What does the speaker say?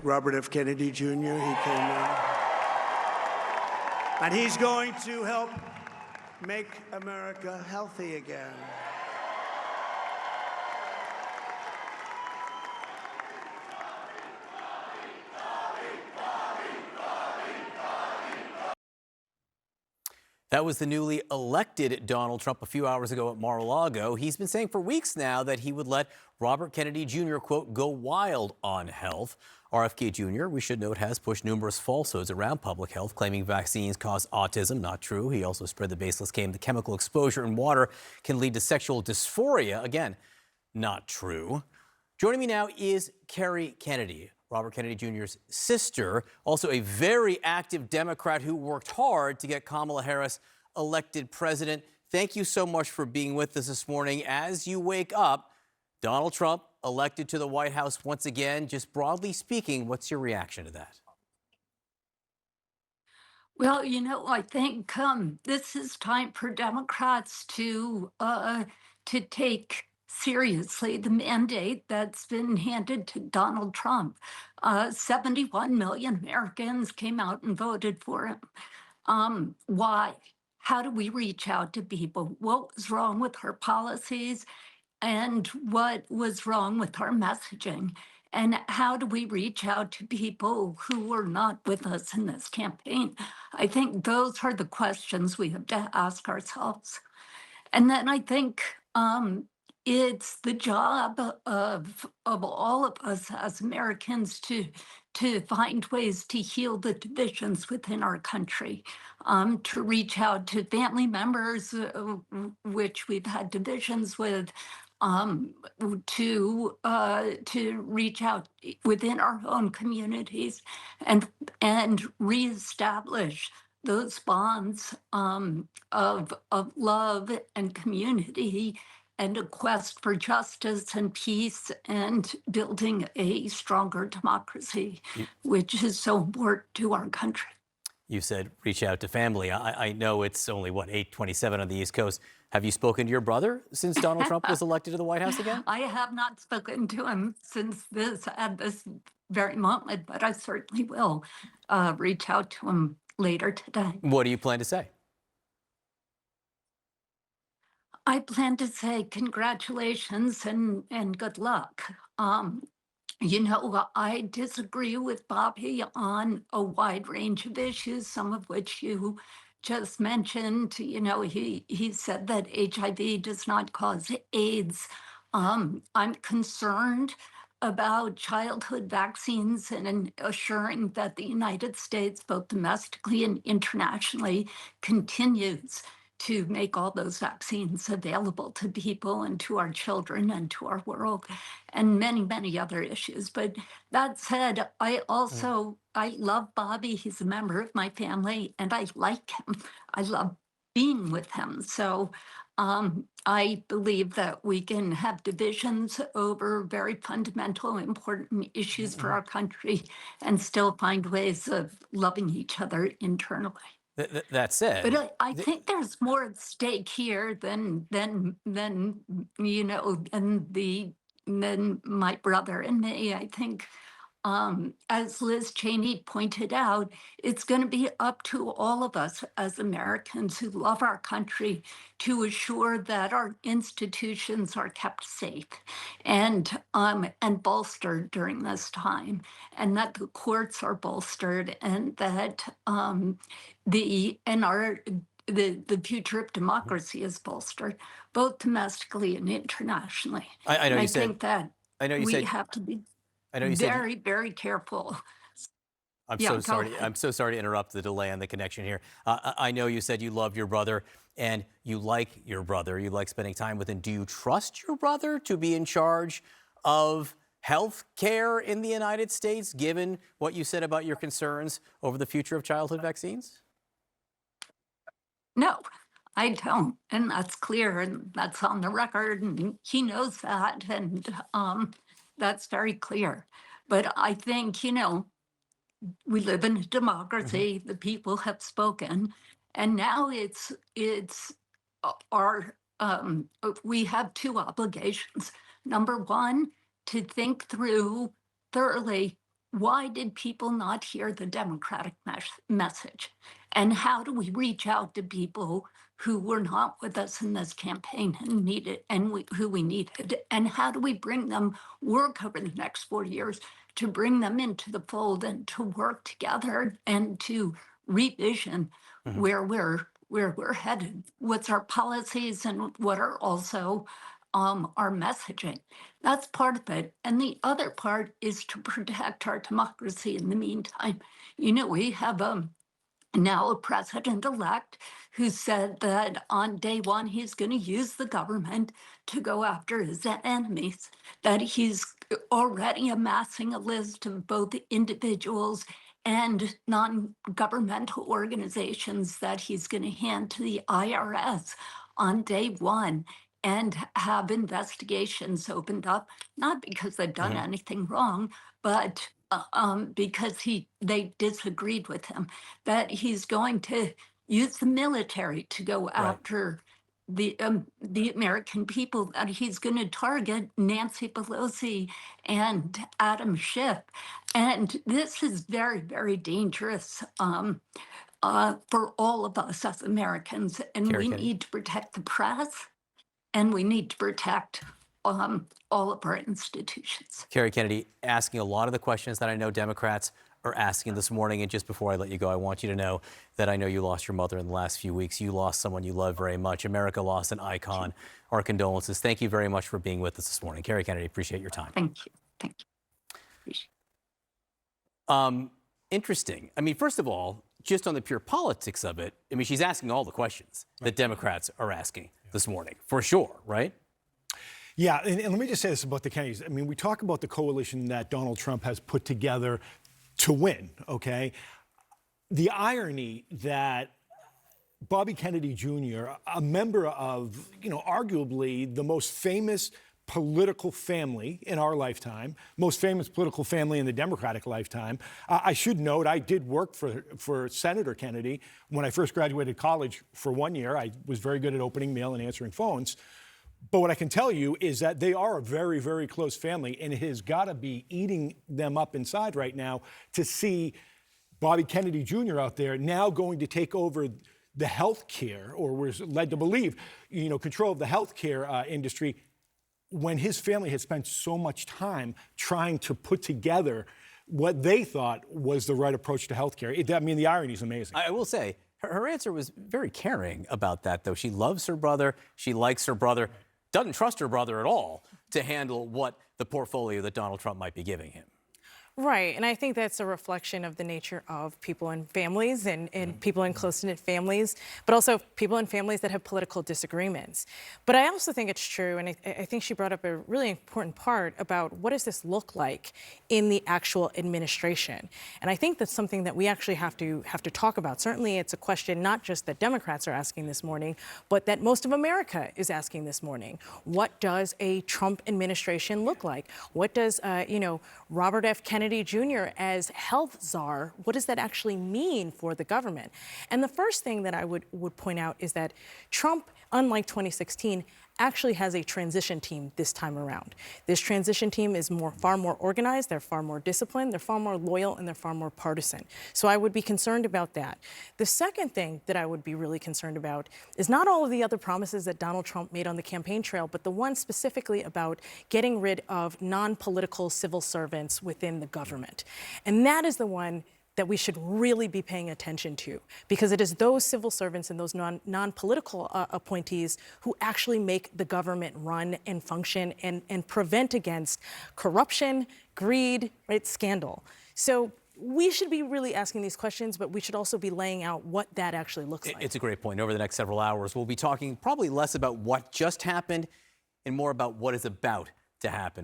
Robert F. Kennedy Jr. He came in. And he's going to help make America healthy again. That was the newly elected Donald Trump a few hours ago at Mar-a-Lago. He's been saying for weeks now that he would let Robert Kennedy Jr., quote, go wild on health. RFK Jr., we should note, has pushed numerous falsehoods around public health, claiming vaccines cause autism. Not true. He also spread the baseless claim that chemical exposure in water can lead to sexual dysphoria. Again, not true. Joining me now is Kerry Kennedy, Robert Kennedy Jr.'s sister, also a very active Democrat who worked hard to get Kamala Harris elected president. Thank you so much for being with us this morning. As you wake up, Donald Trump elected to the White House once again. Just broadly speaking, what's your reaction to that? Well, I think this is time for Democrats to take seriously the mandate that's been handed to Donald Trump. 71 million Americans came out and voted for him. Why? How do we reach out to people? What was wrong with her policies? And what was wrong with our messaging? And how do we reach out to people who were not with us in this campaign? I think those are the questions we have to ask ourselves. And then I think it's the job of all of us as Americans to find ways to heal the divisions within our country, to reach out to family members, which we've had divisions with, to reach out within our own communities and reestablish those bonds of love and community and a quest for justice and peace and building a stronger democracy, which is so important to our country. You said reach out to family. I know it's only, 8:27 on the East Coast. Have you spoken to your brother since Donald Trump was elected to the White House again? I have not spoken to him since at this very moment, but I certainly will reach out to him later today. What do you plan to say? I plan to say congratulations and good luck. I disagree with Bobby on a wide range of issues, some of which you just mentioned. He said that HIV does not cause AIDS. I'm concerned about childhood vaccines and assuring that the United States, both domestically and internationally, continues to make all those vaccines available to people and to our children and to our world, and many, many other issues. But that said, I love Bobby. He's a member of my family, and I like him. I love being with him. So I believe that we can have divisions over very fundamental, important issues for our country and still find ways of loving each other internally. That said, But I think there's more at stake here than my brother and me. I think, as Liz Cheney pointed out, it's going to be up to all of us as Americans who love our country to assure that our institutions are kept safe and bolstered during this time, and that the courts are bolstered, and that the future of democracy is bolstered, both domestically and internationally. I know And you I said, think that I know you we said, have to be I know you said, very, very careful. I'm Yeah, so go sorry. ahead. I'm so sorry to interrupt the delay on the connection here. I know you said you love your brother and you like your brother. You like spending time with him. Do you trust your brother to be in charge of health care in the United States, given what you said about your concerns over the future of childhood vaccines? No, I don't. And that's clear and that's on the record. And he knows that. And that's very clear. But I think, we live in a democracy. The people have spoken. And now it's our we have two obligations. Number one, to think through thoroughly why did people not hear the Democratic message? And how do we reach out to people who were not with us in this campaign and needed who we needed? And how do we bring them work over the next 4 years to bring them into the fold and to work together and to revision Mhm. where we're headed? What's our policies and what are also our messaging? That's part of it. And the other part is to protect our democracy in the meantime. We have now a president elect who said that on day one, he's going to use the government to go after his enemies, that he's already amassing a list of both individuals and non governmental organizations that he's going to hand to the IRS on day one and have investigations opened up, not because they've done Mhm. anything wrong, but because they disagreed with him, that he's going to use the military to go Right. after the American people, that he's going to target Nancy Pelosi and Adam Schiff. And this is very, very dangerous for all of us as Americans. And Kerry we Kennedy. need to protect the press and we need to protect all of our institutions. Kerry Kennedy asking a lot of the questions that I know Democrats are asking this morning. And just before I let you go, I want you to know that I know you lost your mother in the last few weeks. You lost someone you love very much. America lost an icon. Our condolences. Thank you very much for being with us this morning. Kerry Kennedy, appreciate your time. Thank you. Thank you. Appreciate Interesting. I mean, first of all, just on the pure politics of it, I mean, she's asking all the questions that Democrats are asking this morning, for sure, right? Yeah, and let me just say this about the Kennedys. I mean, we talk about the coalition that Donald Trump has put together to win, okay? The irony that Bobby Kennedy Jr., a member of, arguably the most famous political family in our lifetime, most famous political family in the Democratic lifetime. I should note, I did work for Senator Kennedy when I first graduated college for 1 year. I was very good at opening mail and answering phones. But what I can tell you is that they are a very, very close family, and it has got to be eating them up inside right now to see Bobby Kennedy Jr. out there now going to take over the health care, or was led to believe, control of the health care industry, when his family had spent so much time trying to put together what they thought was the right approach to health care. I mean, the irony is amazing. I will say, her answer was very caring about that, though. She loves her brother. She likes her brother. Doesn't trust her brother at all to handle what the portfolio that Donald Trump might be giving him. Right, and I think that's a reflection of the nature of people and families and people in close-knit families, but also people in families that have political disagreements. But I also think it's true, and I think she brought up a really important part about what does this look like in the actual administration. And I think that's something that we actually have to talk about. Certainly it's a question not just that Democrats are asking this morning, but that most of America is asking this morning. What does a Trump administration look like? What does, Robert F. Kennedy Jr. as health czar, what does that actually mean for the government? And the first thing that I would point out is that Trump, unlike 2016, actually has a transition team this time around. This transition team is far more organized, they're far more disciplined, they're far more loyal, and they're far more partisan. So I would be concerned about that. The second thing that I would be really concerned about is not all of the other promises that Donald Trump made on the campaign trail, but the one specifically about getting rid of non-political civil servants within the government. And that is the one that we should really be paying attention to, because it is those civil servants and those non-political appointees who actually make the government run and function and prevent against corruption, greed, right, scandal. So we should be really asking these questions, but we should also be laying out what that actually looks like. It's a great point. Over the next several hours, we'll be talking probably less about what just happened and more about what is about to happen.